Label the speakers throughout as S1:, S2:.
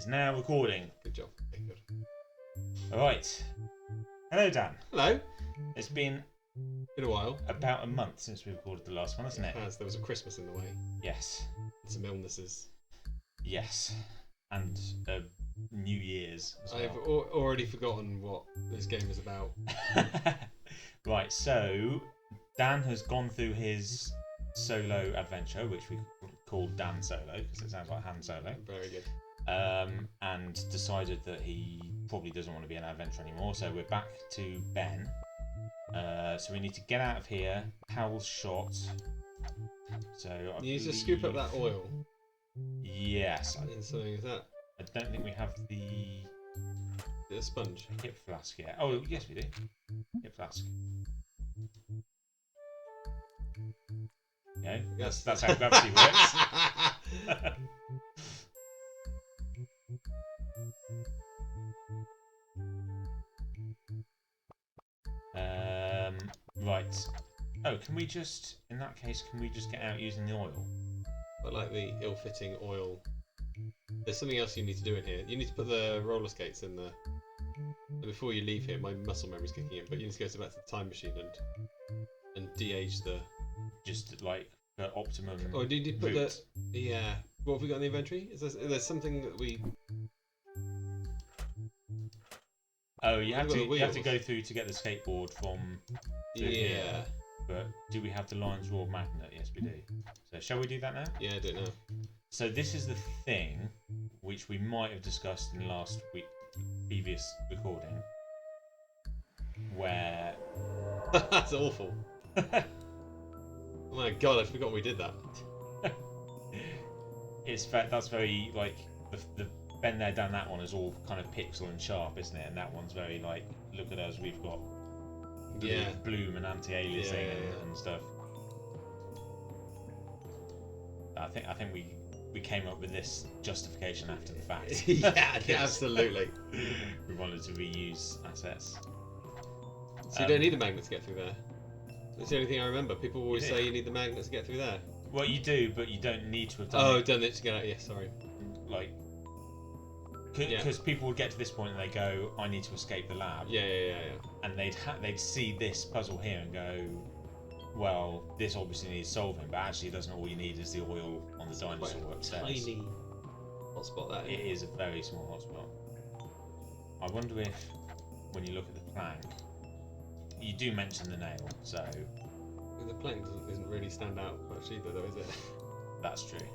S1: is now recording.
S2: Good job. Okay, good.
S1: Alright. Hello, Dan.
S2: Hello.
S1: It's been
S2: a while.
S1: about a month since we recorded the last one, hasn't it?
S2: It has. There was a Christmas in the way.
S1: Yes.
S2: And some illnesses.
S1: Yes. And New Year's as well.
S2: I've already forgotten what this game is about.
S1: Right, so Dan has gone through his solo adventure, which we called Dan Solo because it sounds like Han Solo.
S2: Very good.
S1: And decided that he probably doesn't want to be an adventurer anymore. So we're back to Ben. So we need to get out of here. Howell's shot. So
S2: You need to scoop up that oil.
S1: Yes.
S2: In something like that.
S1: I don't think we have the
S2: sponge.
S1: hip flask yet. Oh yes, we do. Hip flask. Yeah, that's how gravity works. Right. Oh, can we just, in that case, get out using the oil?
S2: But like the ill-fitting oil. There's something else you need to do in here. You need to put the roller skates in the. Before you leave here, my muscle memory's kicking in, but you need to go back to the time machine and de-age the.
S1: Just like the optimum.
S2: Oh, did you put
S1: route.
S2: the? Yeah. What have we got in the inventory? Is there something that we?
S1: Oh, you have to go through to get the skateboard from. Here. But do we have the Lion's Roar magnet? Yes, we do. So shall we do that now?
S2: Yeah, I don't know.
S1: So this is the thing which we might have discussed in last week previous recording, where
S2: that's awful. Oh my god, I forgot we did that.
S1: That's very like the bend there down that one is all kind of pixel and sharp, isn't it? And that one's very like, look at us, we've got bloom and anti-aliasing and stuff. I think we came up with this justification after the fact.
S2: Yeah, absolutely.
S1: We wanted to reuse assets.
S2: So you don't need a magnet to get through there. That's the only thing I remember. People always say you need the magnet to get through there.
S1: Well, you do, but you don't need to have done it.
S2: Oh, done it to get out. Yeah, sorry.
S1: Like, because people would get to this point and they go, I need to escape the lab.
S2: Yeah.
S1: And they'd see this puzzle here and go, well, this obviously needs solving, but actually it doesn't. All you need is the oil on the dinosaur upstairs.
S2: Tiny hotspot that.
S1: It is a very small hotspot. I wonder if, when you look at the plank, you do mention the nail, so.
S2: The plank doesn't really stand out much either, though, is it?
S1: That's true.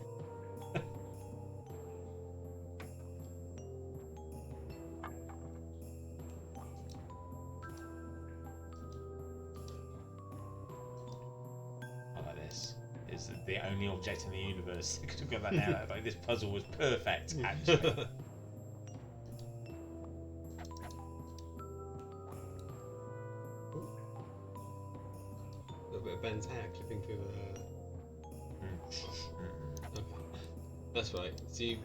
S1: Is the only object in the universe that could have got that nail out. Like, this puzzle was perfect, actually.
S2: A little bit of Ben's hair clipping through the. Okay, that's right. So you.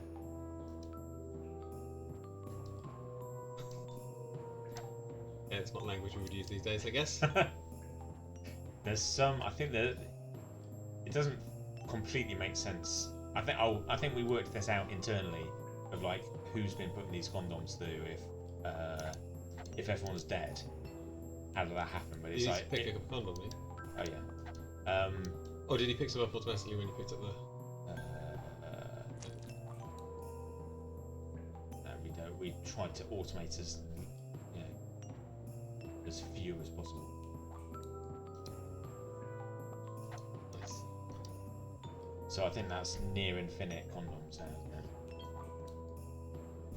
S2: Yeah, it's not language we would use these days, I guess.
S1: There's some. I think that. It doesn't completely make sense. I think we worked this out internally of like who's been putting these condoms through if everyone's dead. How did that happen? But it's like
S2: pick up a condom, did
S1: he? Oh yeah.
S2: Or did he pick them up automatically when you picked up the?
S1: No, we don't. We tried to automate as as few as possible. So I think that's near infinite condoms now,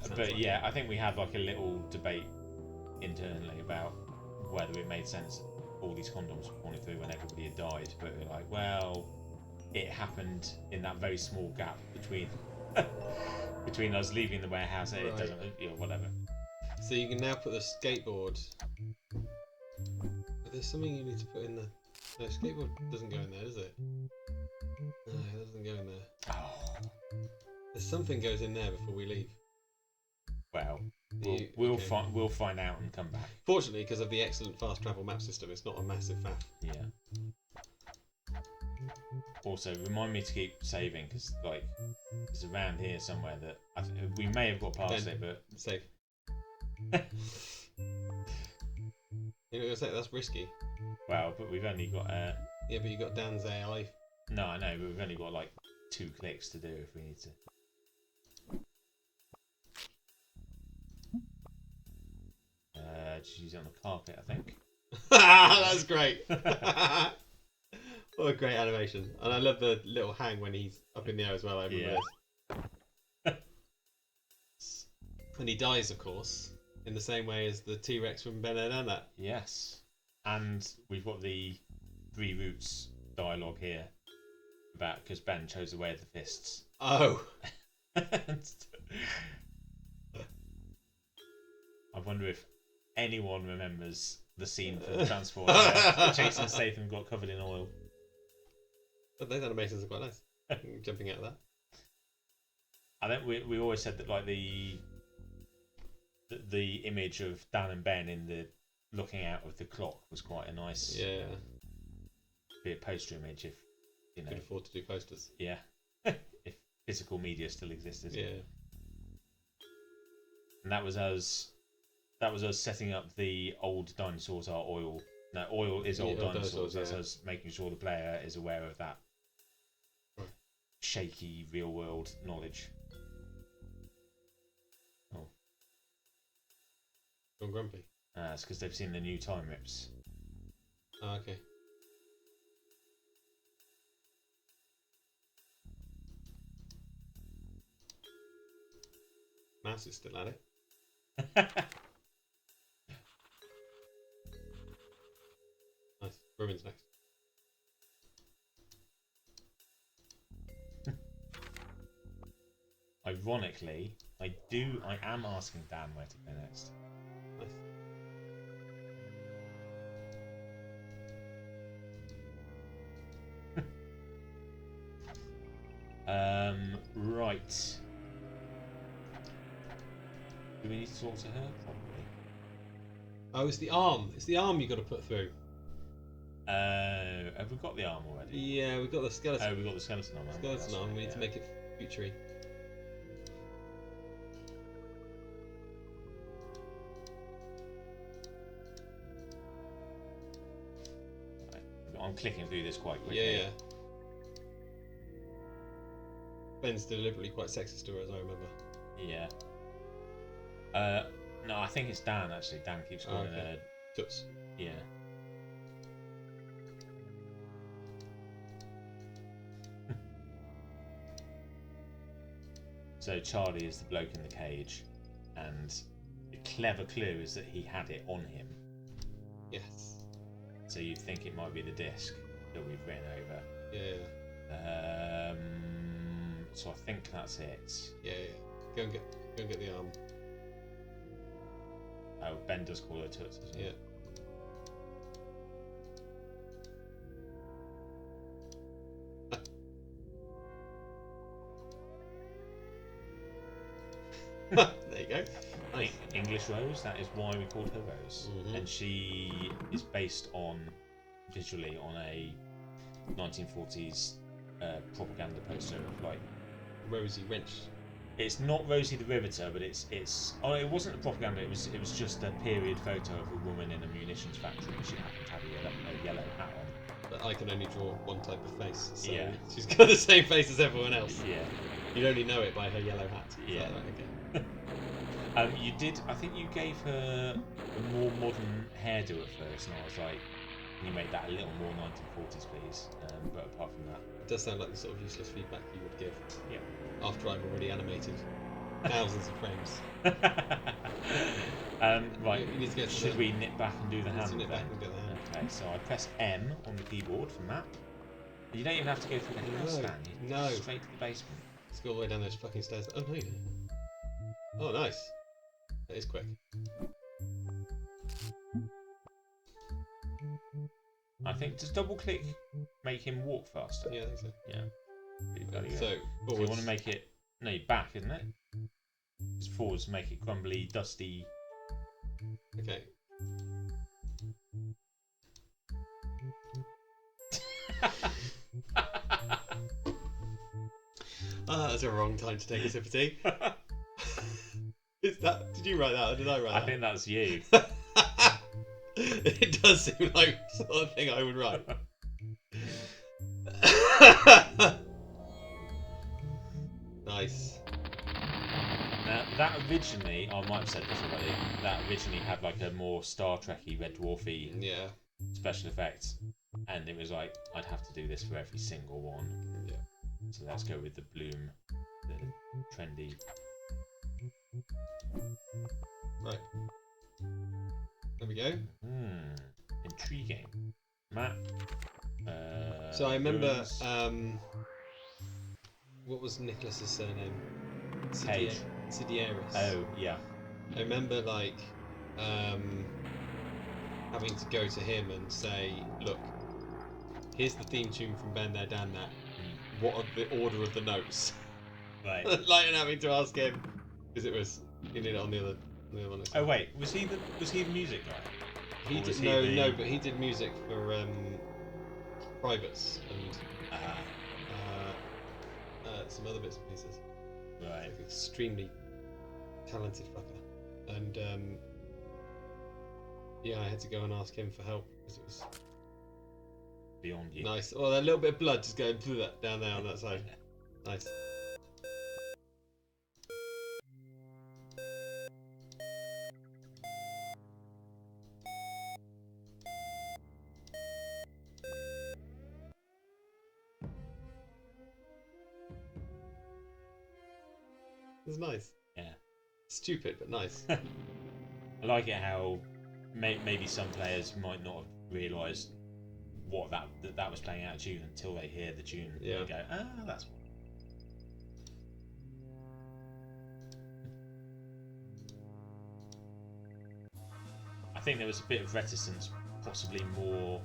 S1: isn't it? But yeah, I think we had like a little debate internally about whether it made sense all these condoms were falling through when everybody had died. But we're like, well, it happened in that very small gap between us leaving the warehouse and it doesn't, whatever.
S2: So you can now put the skateboard. But there's something you need to put in there. No, skateboard doesn't go in there, does it? No, it doesn't go in there.
S1: Oh.
S2: There's something goes in there before we leave.
S1: Well, we'll find out and come back.
S2: Fortunately, because of the excellent fast travel map system, it's not a massive faff.
S1: Yeah. Also, remind me to keep saving because like it's around here somewhere that we may have got past it, but
S2: Save. You know, that's risky.
S1: well, but we've only got
S2: Yeah, but you got Dan's AI.
S1: no, I know, but we've only got like 2 clicks to do if we need to. Just use it on the carpet, I think.
S2: That's great. What a great animation. And I love the little hang when he's up in the air as well. I remember this. And he dies, of course, in the same way as the T-Rex from Ben and that.
S1: Yes, and we've got the 3 Roots dialogue here about because Ben chose the way of the fists.
S2: Oh.
S1: I wonder if anyone remembers the scene from the Transport where Jason Statham got covered in oil.
S2: But those animations are quite nice. Jumping out of that.
S1: I think we always said that like the image of Dan and Ben in the looking out of the clock was quite a nice be a poster image if you know
S2: could afford to do posters.
S1: Yeah. If physical media still existed.
S2: Yeah.
S1: And that was us setting up the old dinosaurs are oil. No, oil is old dinosaurs. That's us making sure the player is aware of that shaky real world knowledge. Oh.
S2: Gone grumpy.
S1: It's because they've seen the new time rips.
S2: Oh, okay. Mouse is still at it. Nice. Ruben's next.
S1: Ironically, I am asking Dan where to go next. Nice. Right. Do we need to talk to her? Probably.
S2: Oh, it's the arm. It's the arm you got to put through.
S1: Have we got the arm already?
S2: Yeah, we've got the skeleton.
S1: Oh, we've got the skeleton arm.
S2: Skeleton arm. We need to make it futury.
S1: I'm clicking through this quite quickly.
S2: Yeah. Ben's deliberately quite sexist to her, as I remember.
S1: Yeah. No, I think it's Dan actually. Dan keeps calling her
S2: Toots.
S1: Yeah. So Charlie is the bloke in the cage, and the clever clue is that he had it on him.
S2: Yes.
S1: So you'd think it might be the disc that we've written over.
S2: Yeah.
S1: So I think that's it.
S2: Yeah. Go and get the arm.
S1: Oh, Ben does call her Toots as well.
S2: Yeah. There you go. Nice.
S1: English Rose, that is why we called her Rose.
S2: Mm-hmm.
S1: And she is based on, visually, on a 1940s propaganda poster of like...
S2: Rosie Wrench.
S1: It's not Rosie the Riveter, but it's. Oh, it wasn't a propaganda. It was just a period photo of a woman in a munitions factory. She happened to have a yellow hat on.
S2: But I can only draw one type of face, so
S1: Yeah.
S2: she's got the same face as everyone else.
S1: Yeah.
S2: You'd only know it by her yellow hat.
S1: Yeah.
S2: Right? Okay.
S1: You did. I think you gave her a more modern hairdo at first, and I was like, "Can you make that a little more 1940s, please?" But apart from that,
S2: It does sound like the sort of useless feedback you would give.
S1: Yeah.
S2: After I've already animated thousands of frames.
S1: Right.
S2: You need to get to
S1: Should we nip back and do the hand?
S2: nip back
S1: then?
S2: and do the hand.
S1: Okay, so I press M on the keyboard for map. You don't even have to go through the hill stand. You
S2: No.
S1: go straight to the basement.
S2: Let's go all the way down those fucking stairs. Oh, no, you don't. Oh, nice. That is quick.
S1: I think does double click make him walk faster?
S2: Yeah, I think so.
S1: Yeah. Pretty bloody good.
S2: So,
S1: So you
S2: forwards.
S1: want to make it back, isn't it? Just forwards to make it crumbly, dusty.
S2: Okay. That's a wrong time to take a sip of tea. Is that? Did you write that, or did I write that?
S1: I think that's you.
S2: It does seem like the sort of thing I would write. Nice.
S1: Now, that originally, I might have said this already, that originally had like a more Star Trek-y, Red Dwarfy
S2: Yeah.
S1: special effects. And it was like, I'd have to do this for every single one.
S2: Yeah.
S1: So let's go with the bloom, the trendy.
S2: Right. There we go.
S1: Intriguing. Matt.
S2: So I remember,
S1: ruins.
S2: what was Nicholas's surname?
S1: Page.
S2: Sidieris.
S1: Oh, yeah.
S2: I remember like having to go to him and say, look, here's the theme tune from Ben There Dan That. What are the order of the notes?
S1: Right.
S2: Like, and having to ask him because it was he did it on the other one.
S1: Oh wait, was he the music guy?
S2: He
S1: Or was
S2: did no, but he did music for Privates and some other bits and pieces.
S1: Right.
S2: Like, extremely talented fucker, and yeah, I had to go and ask him for help because it was
S1: Beyond you.
S2: nice. Oh, that little bit of blood just going through that down there on that side. Nice. It's nice.
S1: Yeah.
S2: Stupid, but nice.
S1: I like it how maybe some players might not have realised what that was playing out of tune until they hear the tune.
S2: Yeah.
S1: And they go, that's. I think there was a bit of reticence, possibly more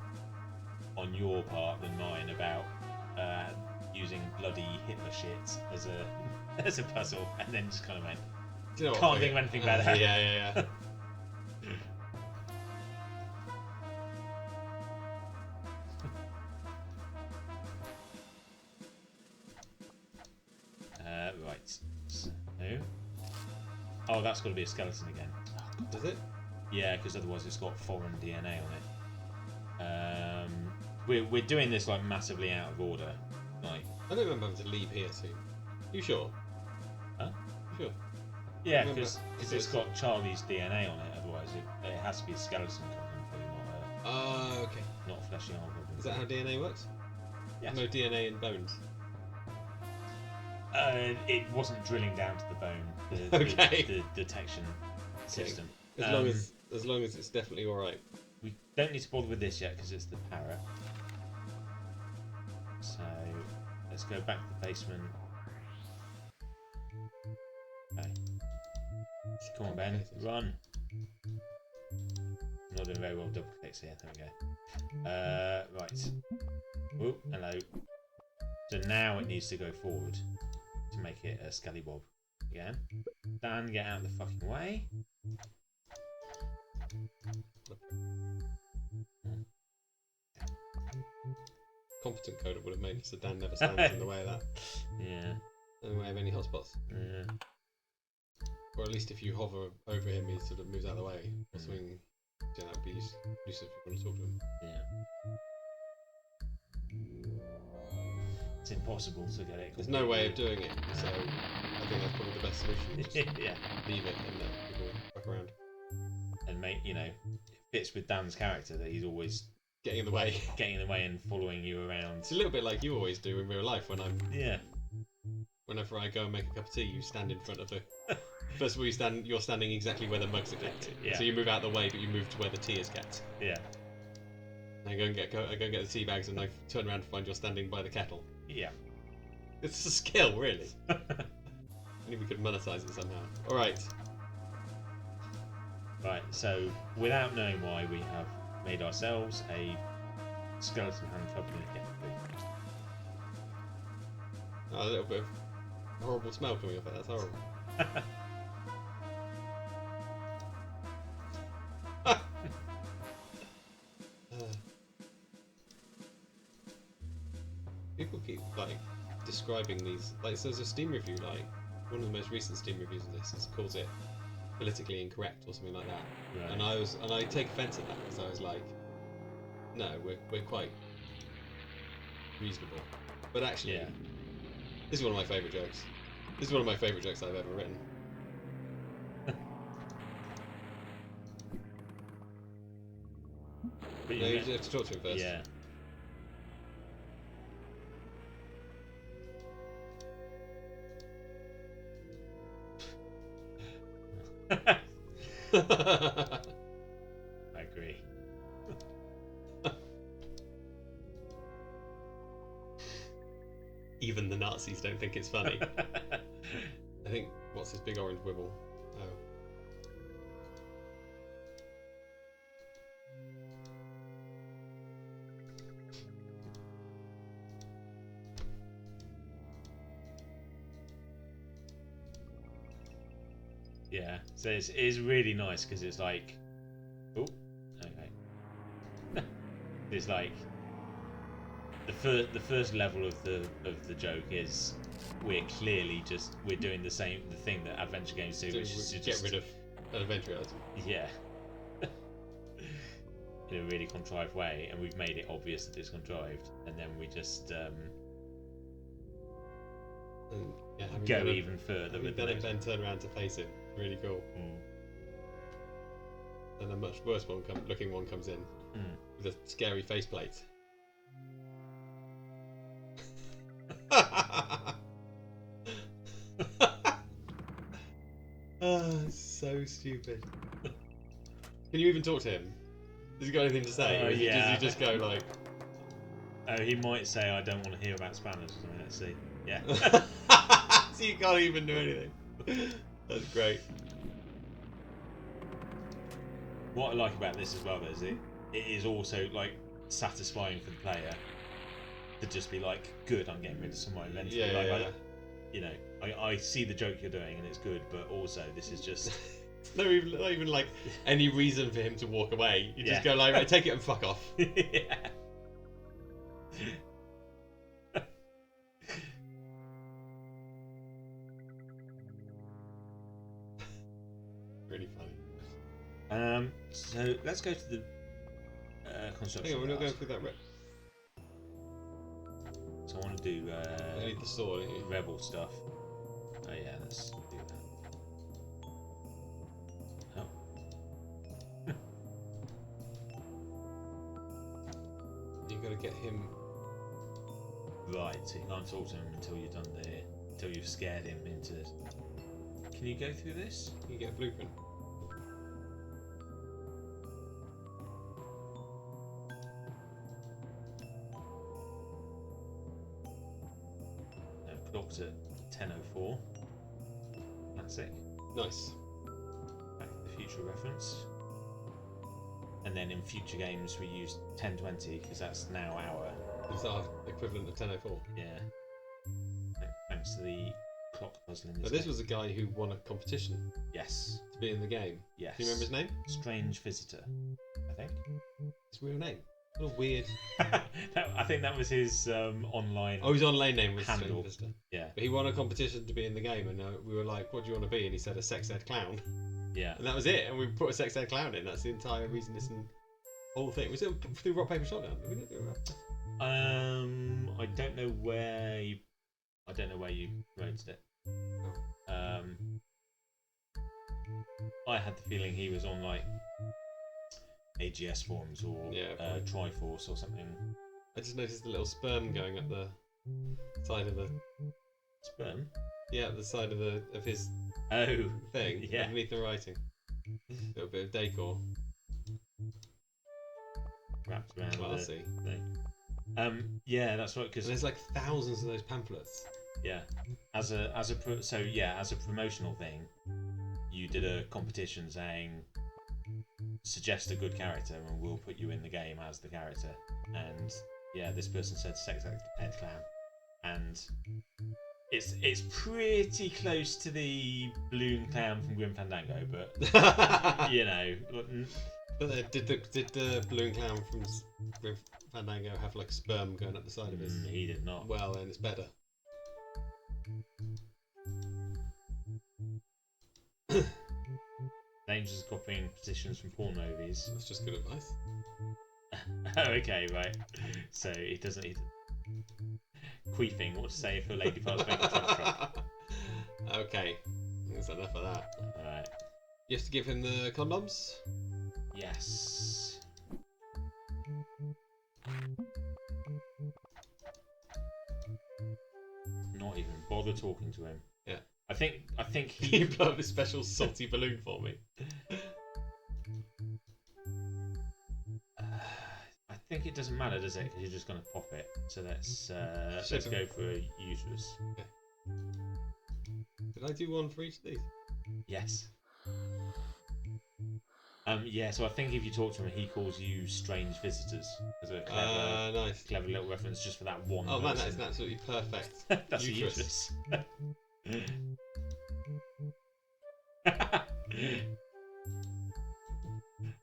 S1: on your part than mine, about using bloody Hitler shit as a puzzle, and then just kind of went,
S2: Do you know what?
S1: can't think of anything better.
S2: Yeah.
S1: Right. So, oh, that's got to be a skeleton again.
S2: Does it?
S1: Yeah, because otherwise it's got foreign DNA on it. We're doing this like massively out of order. Like,
S2: I don't remember having to leave here soon. You sure?
S1: Huh?
S2: You sure?
S1: yeah,
S2: Remember-
S1: because it's got Charlie's DNA on it. Otherwise, it has to be a skeleton problem,
S2: Okay.
S1: not a fleshy arm problem.
S2: Is that how DNA works?
S1: Yes.
S2: No DNA in bones.
S1: It wasn't drilling down to the bone.
S2: Okay.
S1: The detection system.
S2: As long as it's definitely all right.
S1: We don't need to bother with this yet because it's the parrot. So let's go back to the basement. Okay. Come on, Ben, run. I'm not doing very well double clicks here. There we go. Right. Oh, hello. So now it needs to go forward to make it a scallybob again. Dan, get out of the fucking way.
S2: Competent coder would have made it so Dan never stands in the way of that.
S1: Yeah.
S2: In the way of any hotspots.
S1: Yeah.
S2: Or at least if you hover over him, he sort of moves out of the way. Or something. Yeah, that would be useful if you want to talk to him.
S1: Yeah. It's impossible to get it.
S2: There's no way of doing it, so I think that's probably the best solution. Just
S1: Yeah.
S2: leave it and let people fuck around.
S1: And make, it fits with Dan's character that he's always
S2: Getting in the way.
S1: getting in the way and following you around.
S2: It's a little bit like you always do in real life when
S1: Yeah.
S2: whenever I go and make a cup of tea, you stand in front of the. First of all, you're standing exactly where the mugs are kept.
S1: Yeah.
S2: So you move out of the way, but you move to where the tea is kept.
S1: Yeah.
S2: I go and get the tea bags, and I turn around to find you're standing by the kettle.
S1: Yeah.
S2: It's a skill, really. Only we could monetize it somehow. All right.
S1: Right. So without knowing why, we have made ourselves a skeleton handcuff in
S2: Oh, a little bit of horrible smell coming off it. That's horrible. People keep like describing these. Like, so there's a Steam review, like one of the most recent Steam reviews of this calls it politically incorrect or something like that.
S1: Right.
S2: And I take offence at that because I was like, no, we're quite reasonable. But actually,
S1: Yeah.
S2: this is one of my favourite jokes. This is one of my favourite jokes I've ever written.
S1: But
S2: No, you have to talk to him first.
S1: Yeah. I agree.
S2: Even the Nazis don't think it's funny. I think, what's this big orange wibble? Oh.
S1: Yeah, so it's really nice because it's like, oh, okay. It's like the first level of the joke is we're clearly we're doing the thing that adventure games do, which is to
S2: Get rid of an adventure item.
S1: Yeah. In a really contrived way, and we've made it obvious that it's contrived, and then we just go even further with
S2: then
S1: it.
S2: Ben turn around to face him. Really cool. And a much worse looking one comes in with a scary faceplate. So stupid. Can you even talk to him? Has he got anything to say? Or
S1: Yeah.
S2: does he just go like...
S1: Oh, he might say, I don't want to hear about spanners or something. Let's see. Yeah.
S2: So you can't even do anything. That's great.
S1: What I like about this as well, though, is it is also like satisfying for the player to just be like, good, I'm getting rid of some of my inventory.
S2: Yeah.
S1: You know, I see the joke you're doing and it's good, but also this is just...
S2: not even like any reason for him to walk away. You just go like, right, take it and fuck off.
S1: Yeah.
S2: Really funny.
S1: So let's go to the construction.
S2: Hang on, we're not going
S1: class.
S2: through that.
S1: So I want to do
S2: I need the sword. Don't you?
S1: rebel stuff. Oh yeah, let's do that. Oh.
S2: You got to get him.
S1: Right, so you can't talk to him until you've done until you've scared him into. Can you go through this?
S2: You get a blueprint.
S1: No, clocked at 10:04. Classic.
S2: Nice.
S1: Back to the Future reference. And then in future games we use 10:20 because that's now our.
S2: Is that our equivalent of 10:04?
S1: Yeah. Thanks to the clock puzzle in this.
S2: But this
S1: game.
S2: was a guy who won a competition
S1: Yes.
S2: to be in the game.
S1: Yes.
S2: Do you remember his name?
S1: Strange Visitor, I think.
S2: His real name. What a weird.
S1: I think that was his online.
S2: Oh, his online name was
S1: Handle.
S2: Strange Visitor.
S1: Yeah.
S2: But he won a competition to be in the game, and we were like, "What do you want to be?" And he said, "A sex ed clown."
S1: Yeah.
S2: And that was it. And we put a sex ed clown in. That's the entire reason this whole thing. Was it through rock paper shotgun? We didn't do rock.
S1: I don't know where you. I don't know where you wrote it. I had the feeling he was on like AGS forums or Triforce or something.
S2: I just noticed a little sperm going up the side of the
S1: Sperm.
S2: Yeah, the side of his thing.
S1: Yeah.
S2: Underneath the writing. A little bit of decor.
S1: Wrapped around
S2: Classy.
S1: the thing. Yeah, that's right. Because
S2: there's like thousands of those pamphlets.
S1: Yeah, as a promotional thing, you did a competition saying suggest a good character and we'll put you in the game as the character. And yeah, this person said sex ed clown, and it's pretty close to the balloon clown from Grim Fandango, but you know.
S2: But did the balloon clown from Grim Fandango have like sperm going up the side of his?
S1: He did not.
S2: Well, then it's better.
S1: strangers copying positions from porn movies.
S2: That's just good advice.
S1: Okay, right. So it doesn't. Queefing. What to say if a lady farts make a truck?
S2: Okay, that's enough of that.
S1: Alright.
S2: You have to give him the condoms.
S1: Yes. Not even bother talking to him.
S2: Yeah.
S1: I think
S2: Can
S1: he.
S2: you blow up this special salty balloon for me?
S1: I think it doesn't matter, does it? Because you're just going to pop it. So let's go for a uterus.
S2: Okay. Did I do one for each of these?
S1: Yes. Yeah. So I think if you talk to him, he calls you strange visitors as a
S2: Nice.
S1: clever little reference just for that one.
S2: Oh man, that
S1: person.
S2: is an absolutely perfect
S1: That's
S2: uterus.
S1: a uterus.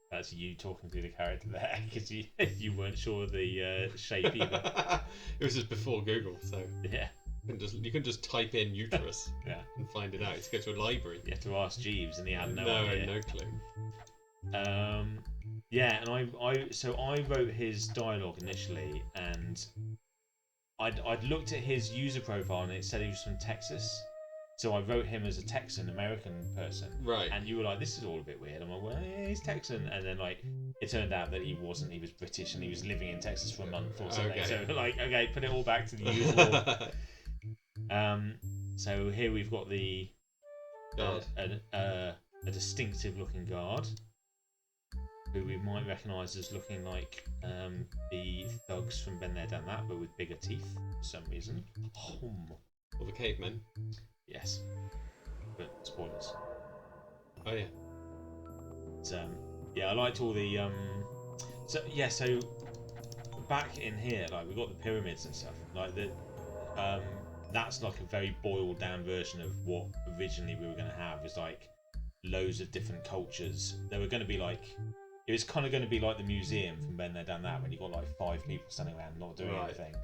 S1: That's you talking through the character there because you weren't sure of the shape either.
S2: It was just before Google, so
S1: Yeah.
S2: you can just type in uterus
S1: Yeah.
S2: and find it out. It's go to a library.
S1: You have to ask Jeeves, and he had no idea.
S2: No clue.
S1: Yeah, and I wrote his dialogue initially, and I'd looked at his user profile, and it said he was from Texas. So I wrote him as a Texan American person.
S2: Right.
S1: And you were like, this is all a bit weird. I'm like, well, yeah, he's Texan. And then, like, it turned out that he wasn't. He was British and he was living in Texas for a month or something.
S2: Okay.
S1: So, like, okay, put it all back to the usual. So here we've got the
S2: Guard.
S1: a distinctive looking guard who we might recognise as looking like the thugs from Been There Done That, but with bigger teeth for some reason.
S2: Or the cavemen.
S1: Yes, but spoilers.
S2: Oh yeah.
S1: But, yeah, I liked all the so back in here, like we've got the pyramids and stuff. Like that's like a very boiled down version of what originally we were going to have. Was like loads of different cultures. There were going to be like, it was kind of going to be like the museum from Been There Done That, when you got like 5 people standing around not doing anything.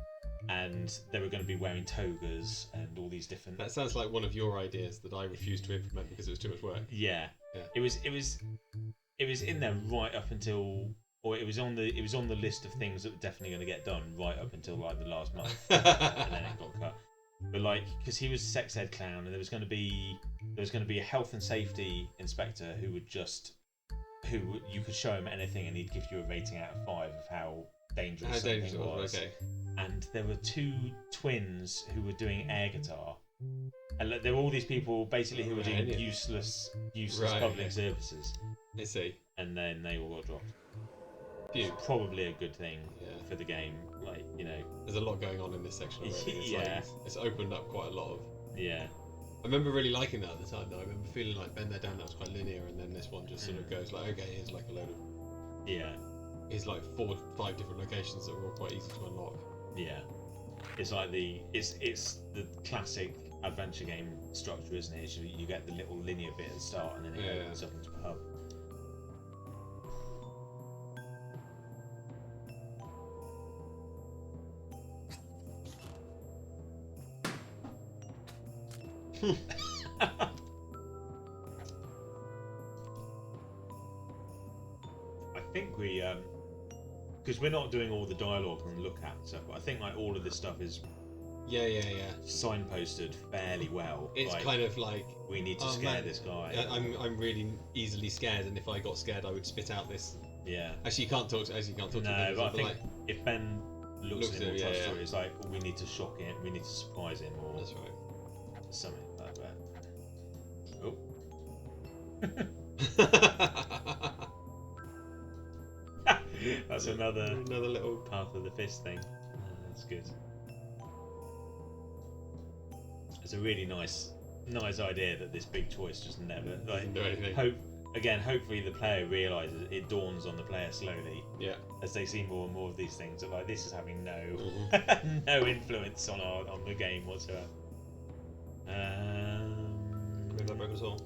S1: And they were going to be wearing togas and all these different.
S2: That sounds like one of your ideas that I refused to implement because it was too much work.
S1: Yeah. It was in there right up until, or it was on the list of things that were definitely going to get done right up until like the last month, and then it got cut. But like, because he was a sex ed clown, and there was going to be a health and safety inspector who you could show him anything and he'd give you a rating out of 5 of how dangerous something was.
S2: Okay.
S1: And there were 2 twins who were doing air guitar, and there were all these people basically who were doing useless public services.
S2: I see.
S1: And then they all got dropped.
S2: Phew.
S1: It's probably a good thing for the game, like, you know.
S2: There's a lot going on in this section already. It's it's opened up quite a lot of.
S1: Yeah.
S2: I remember really liking that at the time though. I remember feeling like Been There Done That was quite linear, and then this one just sort of goes like, okay, here's like a load of.
S1: Yeah.
S2: Here's like 4 or 5 different locations that are all quite easy to unlock.
S1: Yeah. It's like it's the classic adventure game structure, isn't it? You get the little linear bit at the start, and then it opens up into a hub. I think we because we're not doing all the dialogue and look at stuff, but I think like all of this stuff is signposted fairly well.
S2: It's
S1: like,
S2: kind of like,
S1: we need to scare this guy.
S2: I'm really easily scared, and if I got scared I would spit out this.
S1: Yeah.
S2: Actually you can't talk to him.
S1: No, but I think
S2: like,
S1: if Ben looks at him or tries to,
S2: yeah.
S1: it's like, we need to shock him, we need to surprise him, or
S2: That's right.
S1: something like that. Oh. That's another
S2: little
S1: path of the fist thing. That's good. It's a really nice idea that this big choice just never
S2: do anything.
S1: Hopefully the player realizes, it dawns on the player slowly.
S2: Yeah.
S1: As they see more and more of these things, that like, this is having no
S2: Mm-hmm.
S1: influence on the game whatsoever.
S2: Maybe that broke us all.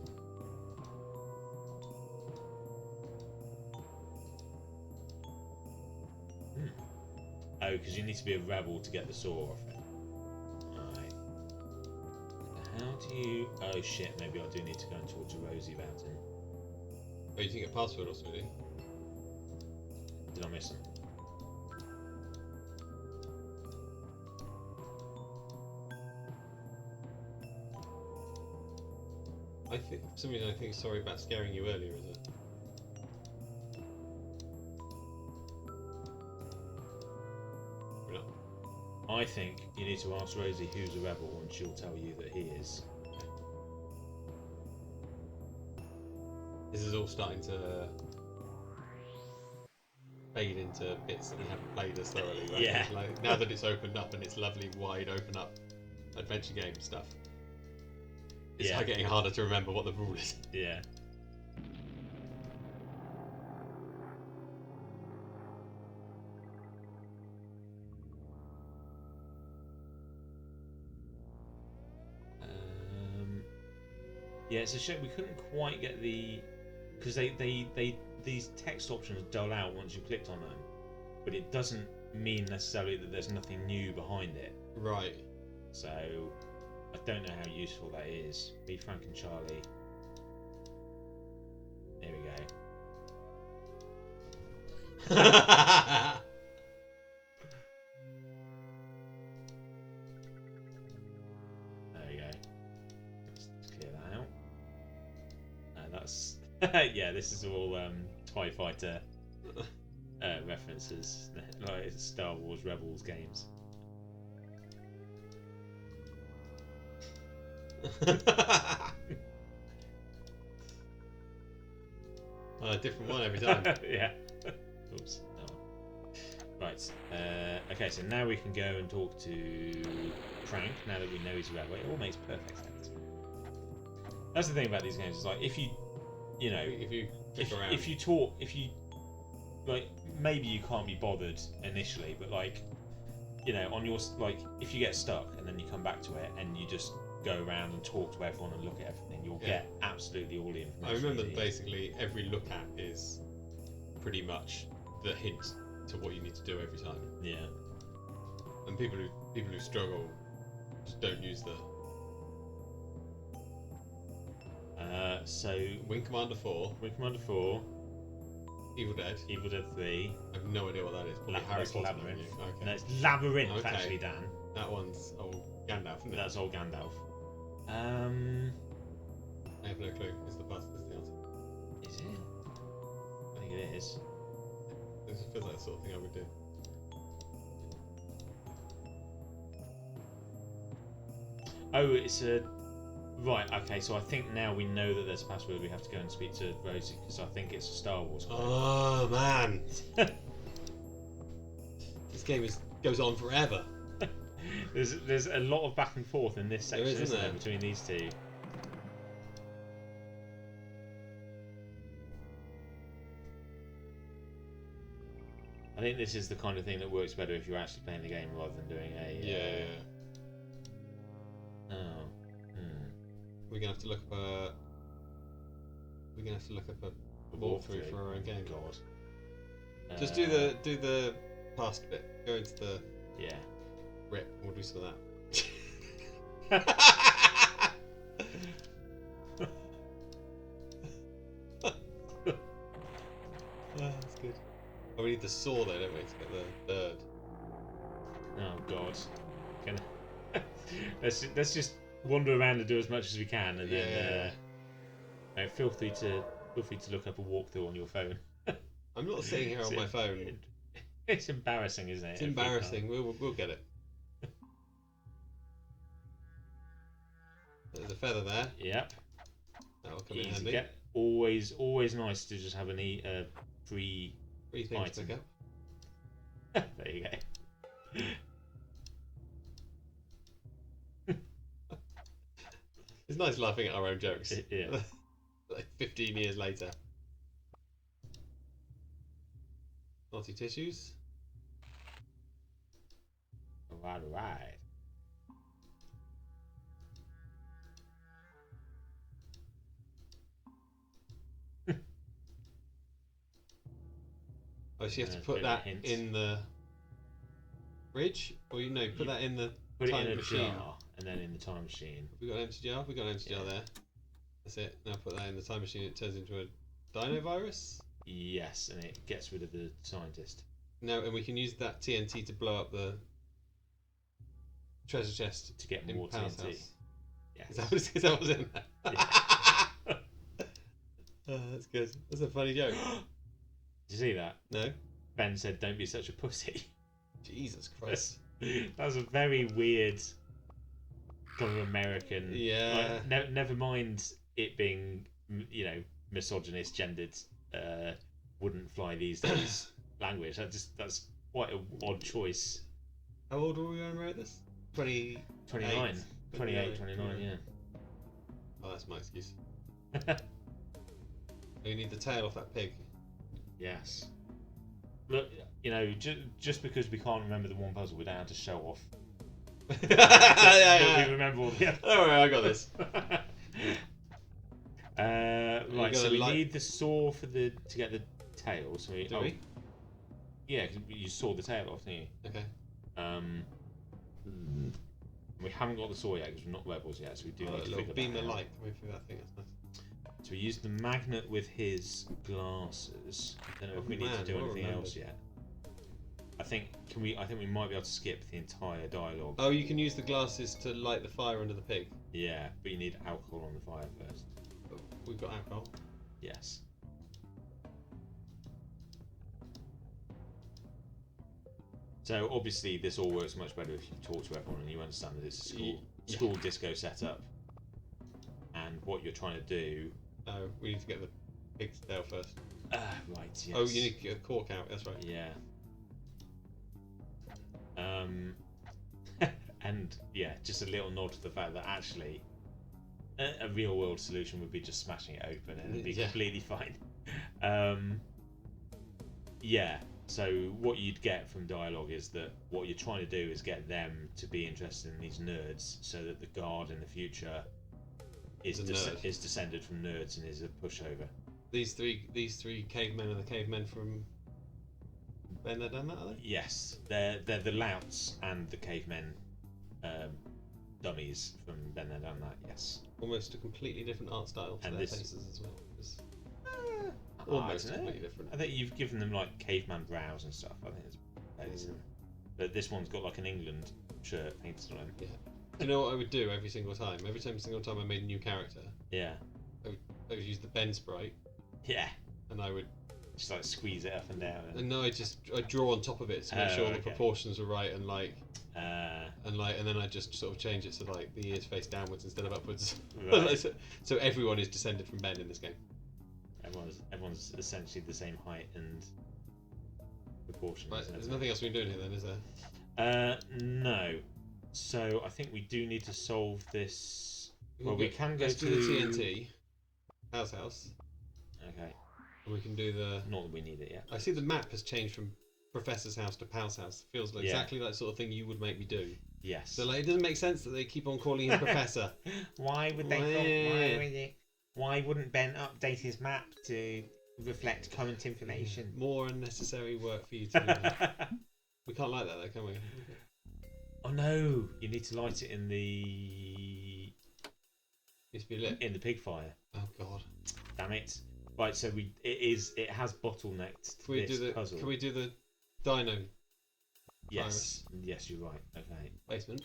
S1: Oh, because you need to be a rebel to get the saw off it. Right. How do you... Oh shit, maybe I do need to go and talk to Rosie about him.
S2: Oh, you didn't get a password or something?
S1: Did I miss them?
S2: I think for some reason I think sorry about scaring you earlier is it? Or not?
S1: I think you need to ask Rosie who's a rebel, and she'll tell you that he is.
S2: This is all starting to fade into bits that we haven't played as thoroughly, right?
S1: Yeah.
S2: Like, now that it's opened up and it's lovely, wide, open up adventure game stuff, it's getting harder to remember what the rule is.
S1: Yeah. Yeah, it's a shame we couldn't quite get the, because these text options dull out once you clicked on them, but it doesn't mean necessarily that there's nothing new behind it.
S2: Right.
S1: So I don't know how useful that is. Be Frank and Charlie. There we go. There we go. Let's clear that out. That's yeah. This is all TIE Fighter references, like Star Wars Rebels games.
S2: Different one every time.
S1: Yeah. Oops. Oh. Right. Okay, so now we can go and talk to Frank. Now that we know he's a rebel, it all makes perfect sense. That's the thing about these games. Is like if you know, if you talk, like maybe you can't be bothered initially, but like on your like if you get stuck and then you come back to it and you just go around and talk to everyone and look at everything, you'll get absolutely all the information.
S2: I remember that basically every look at is pretty much the hint to what you need to do every time.
S1: Yeah.
S2: And people who struggle just don't use the.
S1: So
S2: Wing Commander 4.
S1: Wing Commander 4.
S2: Evil Dead.
S1: Evil Dead 3.
S2: I have no idea what that is. Probably Harry Potter.
S1: Labyrinth.
S2: Okay.
S1: No, it's Labyrinth actually, Dan.
S2: That one's old Gandalf, isn't it?
S1: That's old Gandalf.
S2: I have no clue. It's the answer.
S1: Is it? I think it is.
S2: It just feels like the sort of thing I would do.
S1: Oh, it's a... Right, okay, so I think now we know that there's a password. We have to go and speak to Rosie, because I think it's a Star Wars code.
S2: Oh, man. This game goes on forever.
S1: There's a lot of back and forth in this section, isn't there, between these two? I think this is the kind of thing that works better if you're actually playing the game rather than doing a...
S2: We're gonna have to look up a. We're gonna have to look up a walkthrough for our own game.
S1: God.
S2: Just do the past bit. Go into the rip. We'll do some of that. That's good. Oh, we need the saw though, don't we, to get the bird?
S1: Oh God. Let's just wander around and do as much as we can, and then feel free to look up a walkthrough on your phone.
S2: I'm not sitting here on my phone.
S1: It's embarrassing, isn't it?
S2: It's embarrassing. We'll get it. There's a feather there.
S1: Yep.
S2: That'll come in handy.
S1: Get. Always nice to just have a free
S2: things
S1: item.
S2: to pick up.
S1: There you go.
S2: It's nice laughing at our own jokes.
S1: Yeah.
S2: Like 15 years later. Naughty tissues.
S1: Alright.
S2: Oh, so you have to put that in the fridge? Or put that in the time machine.
S1: Jar and then in the time machine.
S2: Have we got an empty jar? We got an empty jar there. That's it. Now put that in the time machine. It turns into a Dino virus?
S1: Yes, and it gets rid of the scientist.
S2: No, and we can use that TNT to blow up the treasure chest
S1: To get
S2: in
S1: more
S2: Pal's
S1: TNT.
S2: house.
S1: Yes.
S2: Is that what's in there?
S1: Yeah.
S2: That's good. That's a funny joke.
S1: Did you see that?
S2: No?
S1: Ben said, "Don't be such a pussy."
S2: Jesus Christ.
S1: That was a very weird kind of American.
S2: Yeah.
S1: Like, never mind it being, misogynist, gendered, wouldn't fly these days language. That's quite an odd choice.
S2: How old were we when we wrote this?
S1: 29. 28, 29, yeah.
S2: Oh, that's my excuse. You need the tail off that pig.
S1: Yes. Look, just because we can't remember the one puzzle, we don't have to show off.
S2: Yeah.
S1: We remember all the others.
S2: Don't worry, I got this.
S1: Right, so we need the saw to get the tail. So
S2: Do we?
S1: Yeah, 'cause you saw the tail off, didn't you?
S2: Okay.
S1: We haven't got the saw yet because we're not rebels yet, so we do need to
S2: A little
S1: figure
S2: beam
S1: that
S2: of
S1: out.
S2: light coming through that thing. That's nice.
S1: So we used the magnet with his glasses. I don't know if we need to do anything else yet. I think we might be able to skip the entire dialogue.
S2: Oh, you can use the glasses to light the fire under the pig.
S1: Yeah, but you need alcohol on the fire first.
S2: Oh, we've got alcohol.
S1: Yes. So obviously this all works much better if you talk to everyone and you understand that it's a school disco setup. And what you're trying to do.
S2: Oh, we need to get the pig's tail first.
S1: Right, yes.
S2: Oh, you need to get a cork out, that's right.
S1: Yeah. And yeah, just a little nod to the fact that actually a real world solution would be just smashing it open and it'd be completely fine. Yeah, so what you'd get from dialogue is that what you're trying to do is get them to be interested in these nerds so that the guard in the future is descended from nerds and is a pushover.
S2: These three cavemen are the cavemen from Ben There Done That, are they?
S1: Yes, they're the louts and the cavemen dummies from Ben There Done That. Yes,
S2: Almost a completely different art style to
S1: And
S2: their
S1: this-
S2: faces as well.
S1: almost
S2: Completely different.
S1: I think you've given them like caveman brows and stuff. I think it's fairly similar. But this one's got like an England shirt painted on him.
S2: Yeah. Do you know what I would do every single time? Every single time I made a new character,
S1: Yeah,
S2: I would use the Ben sprite,
S1: yeah.
S2: and I would.
S1: Just like squeeze it up and down.
S2: And no, I draw on top of it to make sure the proportions are right, and then I just sort of change it so like the ears face downwards instead of upwards.
S1: Right.
S2: So everyone is descended from Ben in this game.
S1: Everyone's essentially the same height and proportions.
S2: Right,
S1: and
S2: there's
S1: everything.
S2: nothing else we can do in here then, is there?
S1: No. So I think we do need to solve this. Well, we can go
S2: let's
S1: to
S2: do the TNT. House.
S1: Okay.
S2: And we can do the.
S1: Not that we need it yet.
S2: I see the map has changed from Professor's house to Pal's house. Feels like exactly that sort of thing you would make me do.
S1: Yes.
S2: So like, it doesn't make sense that they keep on calling him Professor.
S1: Why would they? Why wouldn't Ben update his map to reflect current information?
S2: More unnecessary work for you to do. We can't like that though, can we?
S1: Oh no! You need to light it in the
S2: Needs to be lit.
S1: in the pig fire.
S2: Oh god.
S1: Damn it! Right, so it has bottlenecked this puzzle.
S2: Can we do the dino
S1: Yes, yes, you're right. Okay,
S2: basement?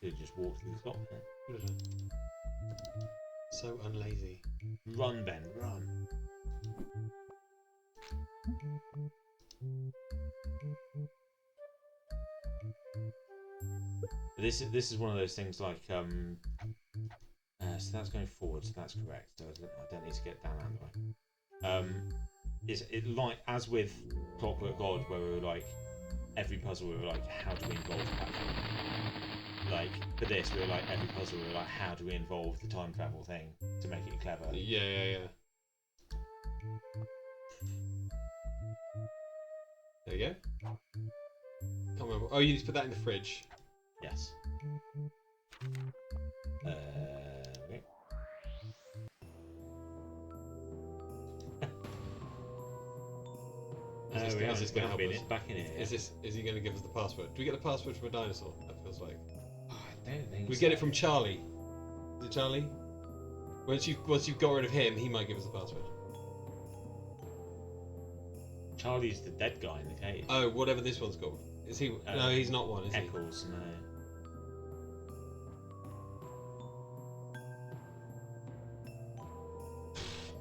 S1: you just walk through the top.
S2: So unlazy.
S1: Run, Ben, run. This is one of those things like so that's going forward, so that's correct. So I don't need to get down that way. Is it like as with Clockwork God, where we were like every puzzle we were like, how do we involve platform? Like for this, we were like every puzzle we were like, how do we involve the time travel thing to make it clever?
S2: Yeah. There you go. Can't remember. Oh, you need to put that in the fridge.
S1: Yes. Okay. We haven't been back in here.
S2: Is he going to give us the password? Do we get the password from a dinosaur? That feels like.
S1: Oh, I don't think
S2: We
S1: so.
S2: get it from Charlie. Is it Charlie? Once you've got rid of him, he might give us the password.
S1: Charlie's the dead guy in the cage.
S2: Oh, whatever this one's called. Is he? No, he's not one, is he?
S1: Eccles, no.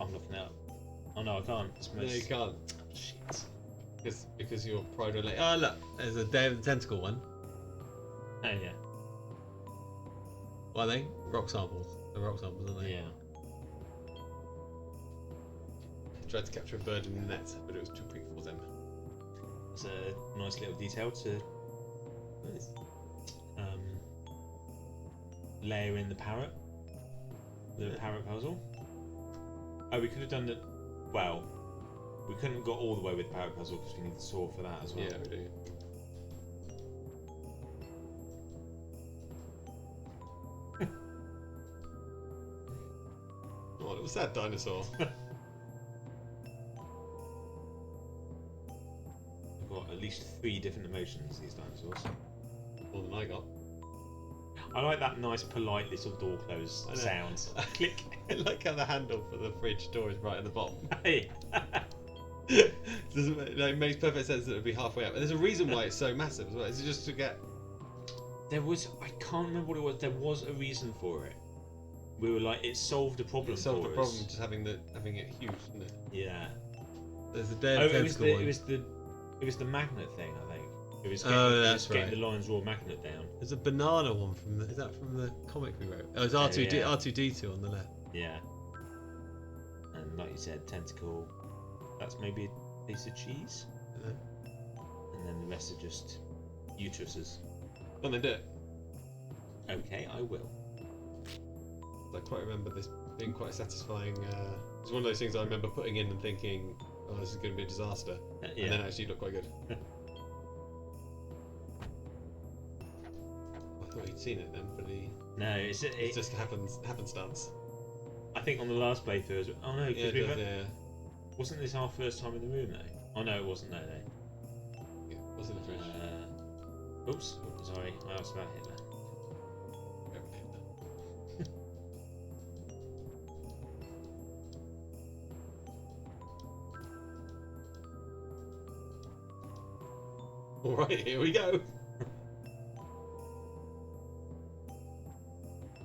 S1: I'm looking up. Oh no, I can't.
S2: No, you can't.
S1: Oh, shit.
S2: Because you're pride related. Oh look, there's a Day of the Tentacle one.
S1: Oh yeah.
S2: What are they? Rock samples. They're rock samples, aren't they?
S1: Yeah.
S2: Tried to capture a bird in the net, but it was too quick for them.
S1: It's a nice little detail to layer in the parrot. The parrot puzzle. Oh, we could have done the. Well, we couldn't have got all the way with the parrot puzzle because we need the saw for that as well.
S2: Yeah, we do. Oh, it was that dinosaur.
S1: We've got at least 3 different emotions, these dinosaurs.
S2: More than I got.
S1: I like that nice, polite little door close sound. Click.
S2: I like how the handle for the fridge door is right at the bottom.
S1: Hey.
S2: It makes perfect sense that it would be halfway up. And there's a reason why it's so massive as well. Is it just to get...
S1: There was... I can't remember what it was. There was a reason for it. We were like, it solved a problem
S2: It solved
S1: for
S2: the
S1: us.
S2: problem just having it huge, didn't it?
S1: Yeah.
S2: There's a Day
S1: Oh,
S2: of the Tentacle one.
S1: it was the magnet thing, I think. It was
S2: that's
S1: getting
S2: right.
S1: the Lion's Roar magnet down.
S2: There's a banana one from the... Is that from the comic we wrote? Oh, it's
S1: Oh,
S2: R2D,
S1: yeah.
S2: R2D2 on the left.
S1: Yeah. And like you said, tentacle. That's maybe a piece of cheese.
S2: Yeah.
S1: And then the rest are just uteruses.
S2: And they do it.
S1: Okay, I will.
S2: I quite remember this being quite satisfying. It's one of those things I remember putting in and thinking, oh, this is going to be a disaster.
S1: Yeah.
S2: And then actually looked quite good. I thought you'd seen it then, but
S1: No,
S2: it's just happenstance.
S1: I think on the last playthrough as well. Oh no,
S2: Yeah,
S1: because
S2: yeah.
S1: wasn't this our first time in the room though? Oh no, it wasn't. No.
S2: Yeah, what's in the fridge?
S1: Oops, sorry, I asked about Hitler.
S2: Alright, here we go.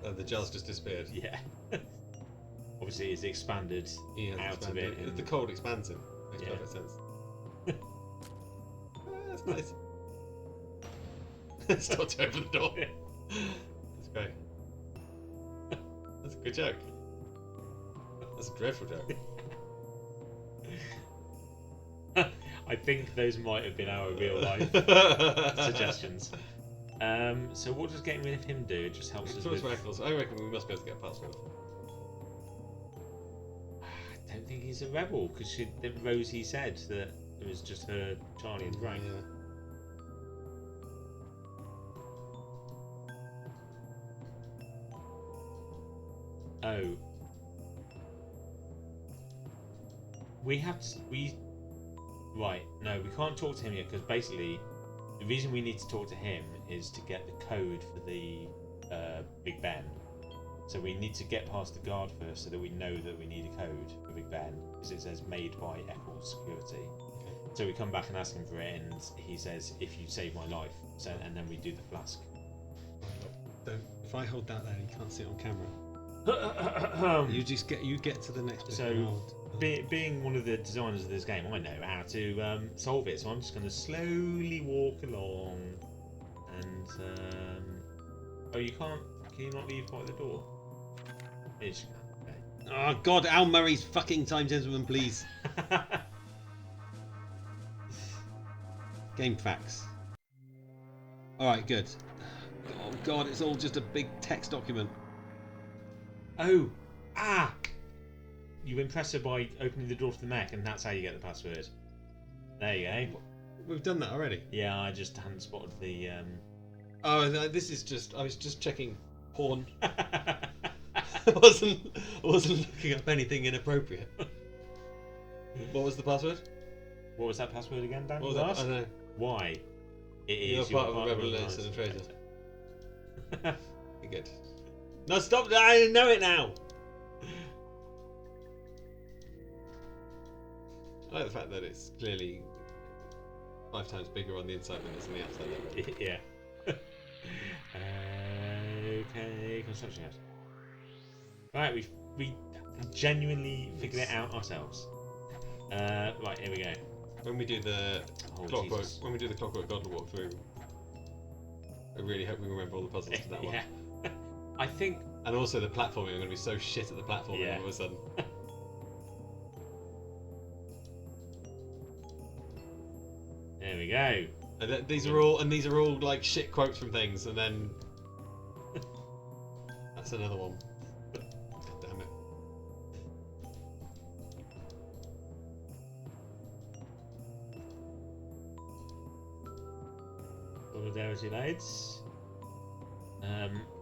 S2: The jar's just disappeared.
S1: Yeah. Obviously, it's expanded out of it.
S2: The cold expands him. Makes
S1: Yeah.
S2: perfect sense. That's nice. Stop to open the door. That's great. That's a good joke. That's a dreadful joke.
S1: I think those might have been our real life suggestions. So what does getting rid of him do? It just helps us with...
S2: Records. I reckon we must be able to get a password.
S1: I don't think he's a rebel because Rosie said that it was just her, Charlie, and Frank.
S2: Yeah.
S1: Oh. Right, no, we can't talk to him yet because basically the reason we need to talk to him is to get the code for the Big Ben. So we need to get past the guard first so that we know that we need a code for Big Ben because it says made by Eccles Security.
S2: Okay.
S1: So we come back and ask him for it and he says, if you save my life. So, and then we do the flask.
S2: Don't. If I hold that there, you can't see it on camera. You get to the next bit.
S1: So, being one of the designers of this game, I know how to solve it. So I'm just going to slowly walk along, and oh, you can't? Can you not leave by the door? Yes, you can. Okay.
S2: Oh God, Al Murray's fucking time gentleman, please. Game facts. All right, good. Oh God, it's all just a big text document.
S1: Oh, you impress her by opening the door to the mech, and that's how you get the password. There you go.
S2: We've done that already.
S1: Yeah, I just hadn't spotted the.
S2: Oh, no, this is just. I was just checking porn. I wasn't looking up anything inappropriate. What was the password?
S1: What was that password again, Dan?
S2: What was that? I don't know.
S1: Why?
S2: You're
S1: It is.
S2: part of a rebel and a traitor.
S1: traitor.
S2: You're good. No, stop! I know it now. I like the fact that it's clearly 5 times bigger on the inside than it is on the outside level.
S1: Yeah. Okay, construction house. Right, we genuinely figured it out ourselves. Right, here we go.
S2: When we do the
S1: Oh,
S2: clockwork,
S1: Jesus.
S2: when we do the clockwork godly walkthrough, I really hope we remember all the puzzles to that one.
S1: Yeah. I think.
S2: And also the platforming. I'm going to be so shit at the platforming
S1: Yeah.
S2: all of a sudden.
S1: There we go.
S2: And these are all like shit quotes from things, and then that's another one. God damn it.
S1: Solidarity lads.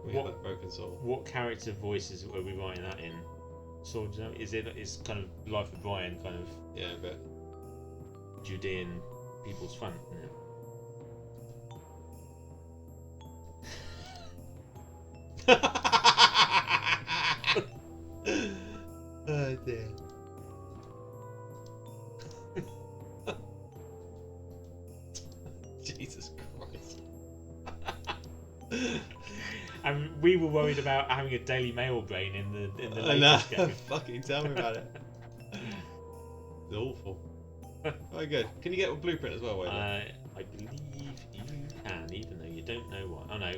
S2: We have that broken soul.
S1: What character voices are we writing that in? Solidarity? Is kind of Life of Brian kind of
S2: Yeah, a bit.
S1: Judean people's fun, isn't it?
S2: Oh dear. Jesus Christ.
S1: And we were worried about having a Daily Mail brain in the
S2: I know.
S1: latest game.
S2: Fucking tell me about it. It's awful. Oh, good. Can you get a blueprint as well, Wade?
S1: I believe you can, even though you don't know why. Oh no.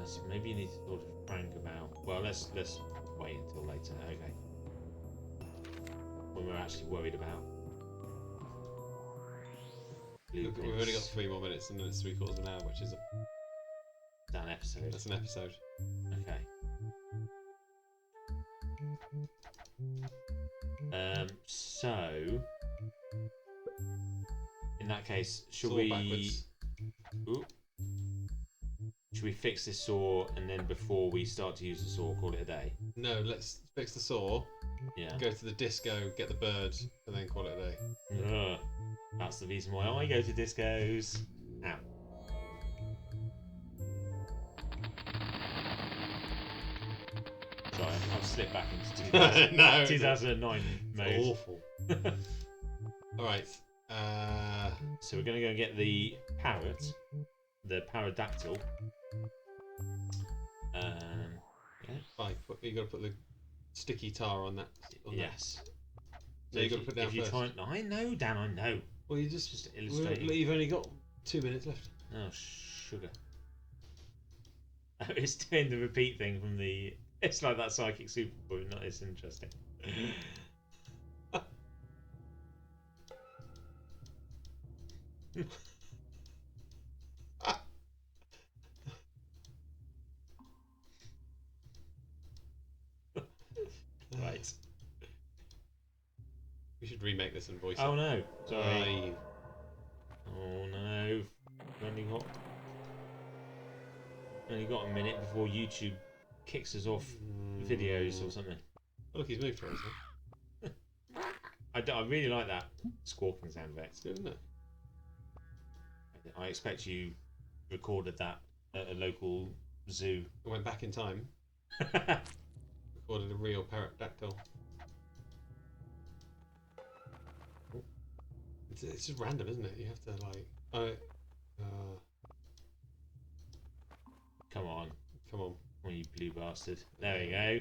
S1: So maybe you need to sort of prank about. Well, let's wait until later. Okay. When we're actually worried about.
S2: Look, we've only got 3 more minutes, and then it's 3/4 of an hour, which is
S1: That episode.
S2: that's an episode.
S1: Okay. So in that case, should
S2: Saw
S1: we?
S2: backwards.
S1: Ooh. Should we fix this saw and then before we start to use the saw, call it a day?
S2: No, let's fix the saw.
S1: Yeah.
S2: Go to the disco, get the bird, and then call it a day.
S1: Ugh. That's the reason why I go to discos. Ow. Sorry, I've slipped back into 2000,
S2: No,
S1: 2009 mode.
S2: Awful. Alright.
S1: So we're going to go and get the parrot, the pterodactyl. Yeah.
S2: Right, you got to put the sticky tar on that. On
S1: Yes.
S2: So you got to put down
S1: if you
S2: first.
S1: try, I know, Dan, I know.
S2: Well, you just
S1: illustrating.
S2: You've only got 2 minutes left.
S1: Oh, sugar. It's doing the repeat thing from the. It's like that psychic superboy. Not as interesting. Right.
S2: We should remake this and voice
S1: Oh
S2: it.
S1: no! Sorry.
S2: You.
S1: Oh no! We've only got a minute before YouTube kicks us off videos or something.
S2: Oh, look, he's moved for us. Huh?
S1: I really like that squawking sound effect.
S2: It's good, isn't it?
S1: I expect you recorded that at a local zoo.
S2: I went back in time, recorded a real pterodactyl. It's just random, isn't it? You have to like.
S1: Come on,
S2: Come on.
S1: oh, you blue bastard! There we go.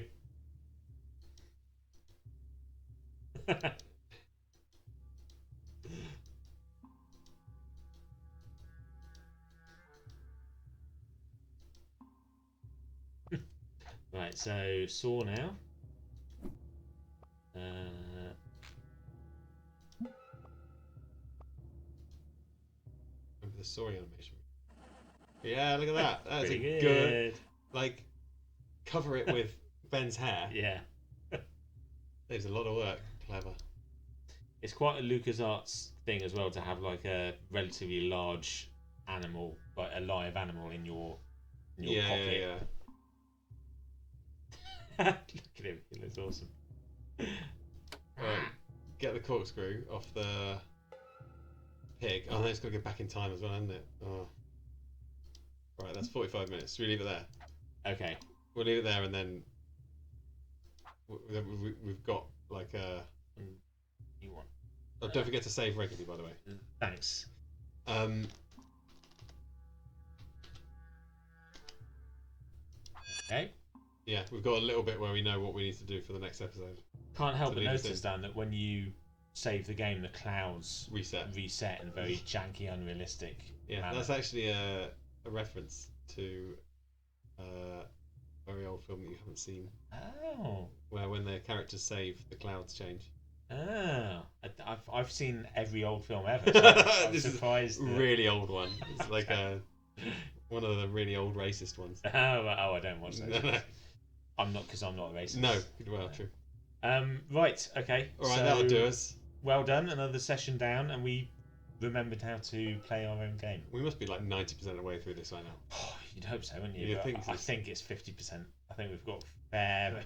S1: Right, so saw now.
S2: Remember the story animation? Yeah, look at that. That's a
S1: Pretty
S2: good. Like, cover it with Ben's hair.
S1: Yeah,
S2: There's a lot of work. Clever.
S1: it's quite a LucasArts thing as well to have like a relatively large animal, like a live animal in your pocket.
S2: Yeah.
S1: Look at him, he looks awesome.
S2: Right, get the corkscrew off the pig. Oh, no, it's got to go back in time as well, isn't it? Oh. Right, that's 45 minutes. Should we leave it there?
S1: Okay,
S2: We'll leave it there and then we've got like a.
S1: You want?
S2: Oh, don't forget to save regularly, by the way.
S1: Thanks. Okay.
S2: Yeah, we've got a little bit where we know what we need to do for the next episode.
S1: Can't help
S2: To
S1: but
S2: lead us
S1: notice, Dan, that when you save the game, the clouds
S2: Reset.
S1: in a very janky, unrealistic
S2: Yeah,
S1: manner.
S2: that's actually a reference to a very old film that you haven't seen,
S1: Oh.
S2: where when the characters save, the clouds change.
S1: Oh. I've seen every old film ever. So I'm
S2: This is
S1: surprised.
S2: a really old one. It's like one of the really old racist ones.
S1: Oh, I don't watch those.
S2: No.
S1: I'm not, because I'm not a racist.
S2: No, well, true.
S1: Right, okay.
S2: All right,
S1: so,
S2: that'll do us.
S1: Well done. Another session down, and we remembered how to play our own game.
S2: We must be like 90% of the way through this right now.
S1: You'd hope so, wouldn't you?
S2: You'd
S1: But
S2: think so.
S1: I think it's 50%. I think we've got a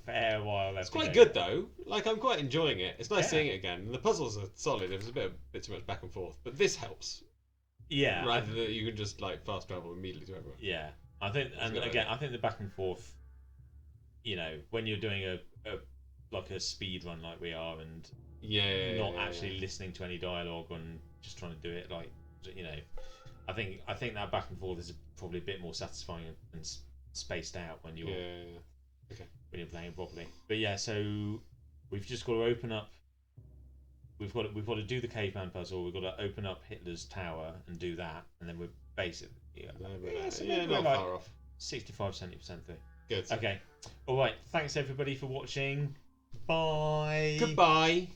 S1: fair while left.
S2: It's quite
S1: to go.
S2: good though. Like I'm quite enjoying it. It's nice
S1: Yeah.
S2: seeing it again. The puzzles are solid. It was a bit too much back and forth, but this helps.
S1: Yeah.
S2: Rather than you can just like fast travel immediately to everywhere.
S1: Yeah. I think,
S2: It's a
S1: and
S2: good
S1: again,
S2: idea.
S1: I think the back and forth. When you're doing a like a speed run like we are, and not actually listening to any dialogue and just trying to do it like I think that back and forth is probably a bit more satisfying and spaced out when you're when you're playing properly. But yeah, so we've just got to open up. We've got to do the caveman puzzle. We've got to open up Hitler's tower and do that, and then we're basically so maybe
S2: not
S1: we're like
S2: far off.
S1: 65-70% through.
S2: Good.
S1: Okay. All right. Thanks everybody for watching. Bye.
S2: Goodbye.